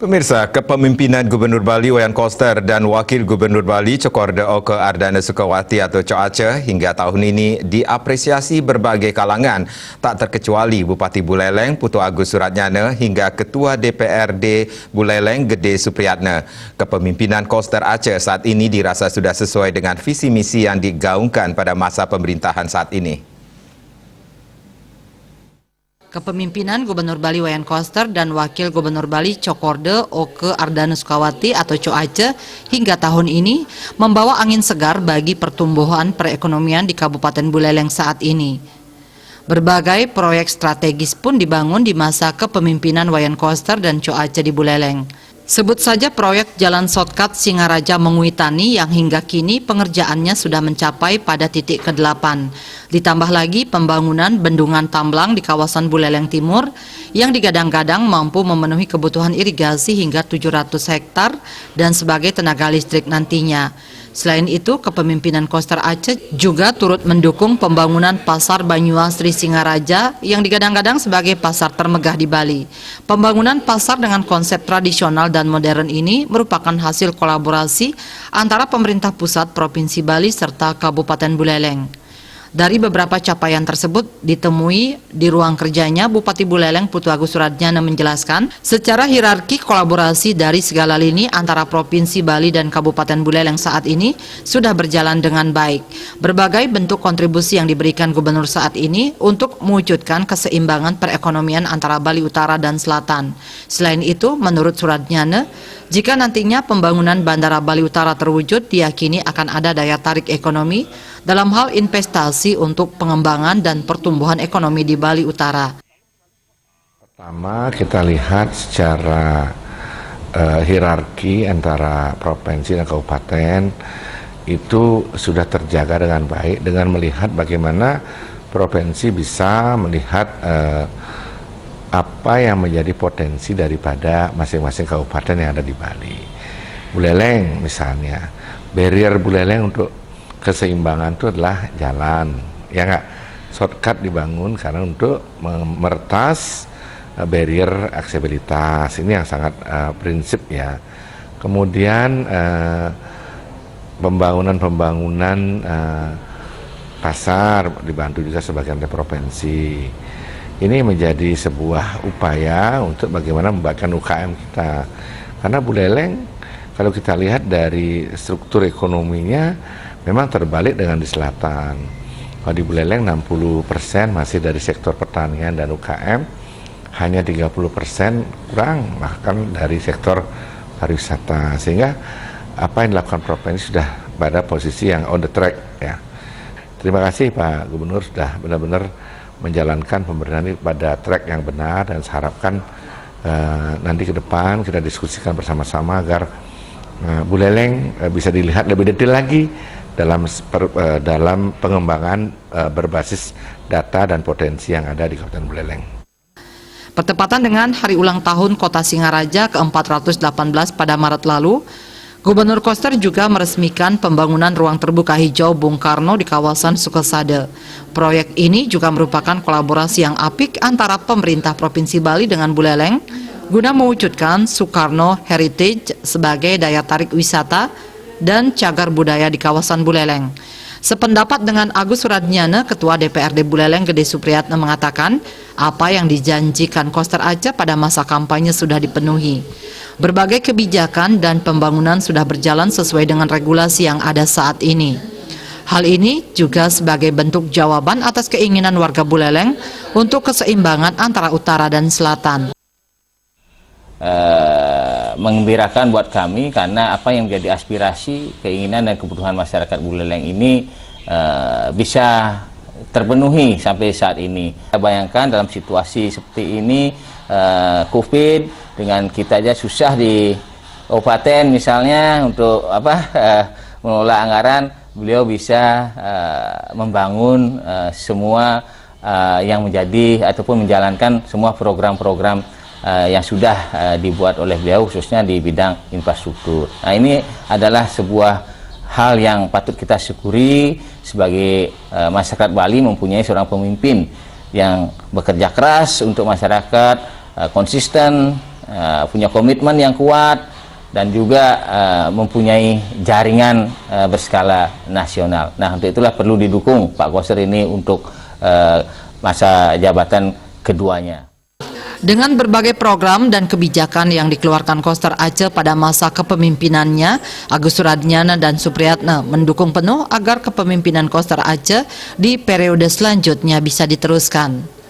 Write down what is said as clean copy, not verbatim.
Pemirsa, Kepemimpinan Gubernur Bali Wayan Koster dan Wakil Gubernur Bali Cokorda Oke Ardana Sukawati atau Cok Aceh hingga tahun ini diapresiasi berbagai kalangan, tak terkecuali Bupati Buleleng Putu Agus Suratnyana hingga Ketua DPRD Buleleng Gede Supriyatna. Kepemimpinan Koster Aceh saat ini dirasa sudah sesuai dengan visi misi yang digaungkan pada masa pemerintahan saat ini. Kepemimpinan Gubernur Bali Wayan Koster dan Wakil Gubernur Bali Cokorda Oke Ardana Sukawati atau Cok Aceh hingga tahun ini membawa angin segar bagi pertumbuhan perekonomian di Kabupaten Buleleng saat ini. Berbagai proyek strategis pun dibangun di masa kepemimpinan Wayan Koster dan Cok Aceh di Buleleng. Sebut saja proyek Jalan Shortcut Singaraja Menguitani yang hingga kini pengerjaannya sudah mencapai pada titik ke-8. Ditambah lagi pembangunan bendungan tamblang di kawasan Buleleng Timur yang digadang-gadang mampu memenuhi kebutuhan irigasi hingga 700 hektar dan sebagai tenaga listrik nantinya. Selain itu, kepemimpinan Koster Aceh juga turut mendukung pembangunan Pasar Banyuasri Singaraja yang digadang-gadang sebagai pasar termegah di Bali. Pembangunan pasar dengan konsep tradisional dan modern ini merupakan hasil kolaborasi antara pemerintah pusat Provinsi Bali serta Kabupaten Buleleng. Dari beberapa capaian tersebut ditemui di ruang kerjanya, Bupati Buleleng Putu Agus Suratnyana menjelaskan secara hierarki kolaborasi dari segala lini antara Provinsi Bali dan Kabupaten Buleleng saat ini sudah berjalan dengan baik. Berbagai bentuk kontribusi yang diberikan Gubernur saat ini untuk mewujudkan keseimbangan perekonomian antara Bali Utara dan Selatan. Selain itu, menurut Suratnyana, jika nantinya pembangunan Bandara Bali Utara terwujud, diyakini akan ada daya tarik ekonomi dalam hal investasi untuk pengembangan dan pertumbuhan ekonomi di Bali Utara. Pertama, kita lihat secara hierarki antara provinsi dan kabupaten itu sudah terjaga dengan baik dengan melihat bagaimana provinsi bisa melihat apa yang menjadi potensi daripada masing-masing kabupaten yang ada di Bali. Buleleng misalnya, barrier Buleleng untuk keseimbangan itu adalah jalan, ya nggak? Shortcut dibangun karena untuk memertas barrier aksesibilitas, ini yang sangat prinsip ya. Kemudian pembangunan pasar dibantu juga sebagian dari provinsi. Ini menjadi sebuah upaya untuk bagaimana membangun UKM kita. Karena Buleleng, kalau kita lihat dari struktur ekonominya, memang terbalik dengan di selatan. Kalau di Buleleng 60% masih dari sektor pertanian dan UKM, hanya 30% kurang bahkan dari sektor pariwisata. Sehingga apa yang dilakukan provinsi sudah pada posisi yang on the track ya. Terima kasih Pak Gubernur sudah benar-benar menjalankan pemerintahan ini pada track yang benar, dan saya harapkan nanti ke depan kita diskusikan bersama-sama agar Buleleng bisa dilihat lebih detail lagi dalam pengembangan berbasis data dan potensi yang ada di Kabupaten Buleleng. Bertepatan dengan hari ulang tahun Kota Singaraja ke-418 pada Maret lalu, Gubernur Koster juga meresmikan pembangunan ruang terbuka hijau Bung Karno di kawasan Sukasada. Proyek ini juga merupakan kolaborasi yang apik antara pemerintah Provinsi Bali dengan Buleleng guna mewujudkan Soekarno Heritage sebagai daya tarik wisata dan cagar budaya di kawasan Buleleng. Sependapat dengan Agus Suratnyana, Ketua DPRD Buleleng Gede Supriyatna mengatakan apa yang dijanjikan Koster Aceh pada masa kampanye sudah dipenuhi. Berbagai kebijakan dan pembangunan sudah berjalan sesuai dengan regulasi yang ada saat ini. Hal ini juga sebagai bentuk jawaban atas keinginan warga Buleleng untuk keseimbangan antara utara dan selatan. Menggembirakan buat kami karena apa yang menjadi aspirasi, keinginan dan kebutuhan masyarakat Buleleng ini bisa terpenuhi sampai saat ini. Kita bayangkan dalam situasi seperti ini, COVID, dengan kita aja susah di kabupaten misalnya untuk mengelola anggaran, beliau bisa membangun semua yang menjadi ataupun menjalankan semua program-program yang sudah dibuat oleh beliau khususnya di bidang infrastruktur. Nah, ini adalah sebuah hal yang patut kita syukuri sebagai masyarakat Bali mempunyai seorang pemimpin yang bekerja keras untuk masyarakat, konsisten punya komitmen yang kuat, dan juga mempunyai jaringan berskala nasional. Nah, untuk itulah perlu didukung Pak Koster ini untuk masa jabatan keduanya. Dengan berbagai program dan kebijakan yang dikeluarkan Koster Aceh pada masa kepemimpinannya, Agus Suradnyana dan Supriyatna mendukung penuh agar kepemimpinan Koster Aceh di periode selanjutnya bisa diteruskan.